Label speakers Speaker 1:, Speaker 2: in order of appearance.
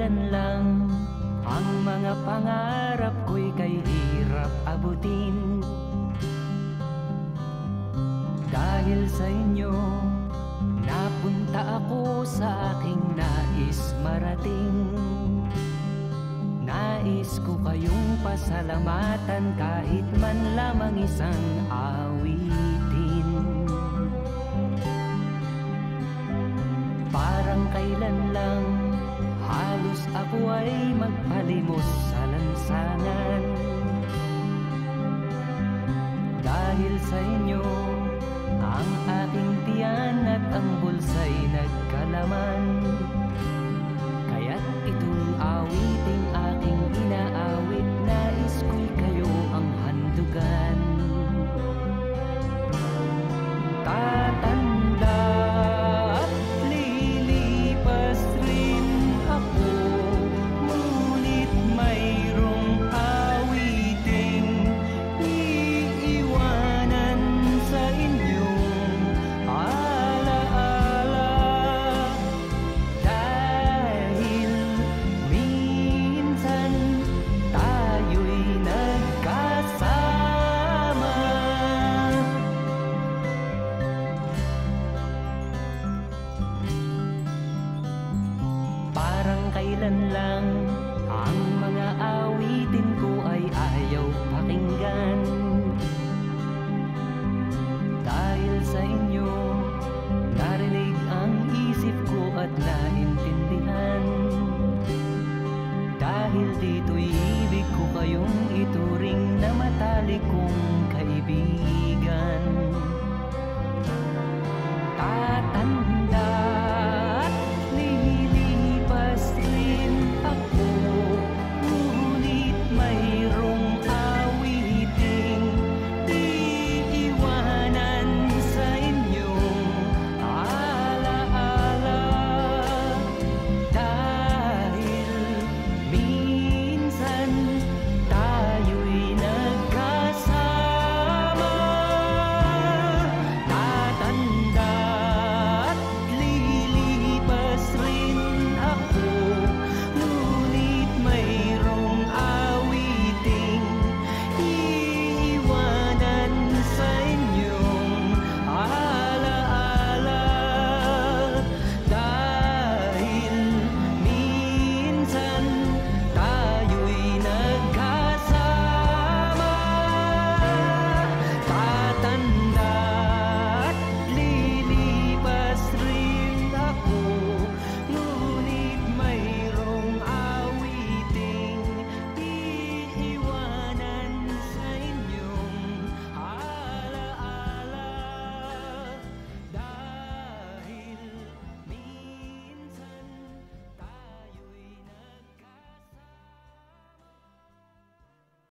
Speaker 1: kailan lang ang mga pangarap ko'y kay hirap abutin. Dahil sa inyo, napunta ako sa aking nais marating. Nais ko kayong pasalamatan kahit man lamang isang awitin. Parang kailan lang halos ako ay magpalimos sa lansangan. Dahil sa inyo, ang aking tiyan at ang bulsa'y nagkalaman. Kaya't itong awiting aking inaawit, nais ko'y kayo ang handugan. Tatanda at lilipas rin ako, ngunit mayroong awiting iiwanan sa inyong alaala. Dahil minsan tayo'y nagkasama. Parang kailan lang ang mga awitin ko ay ayaw pakinggan. Dahil sa inyo, narinig ang isip ko at naintindihan. Dahil dito'y ibig ko kayong ituring na matalik kong kaibigan. Tatanda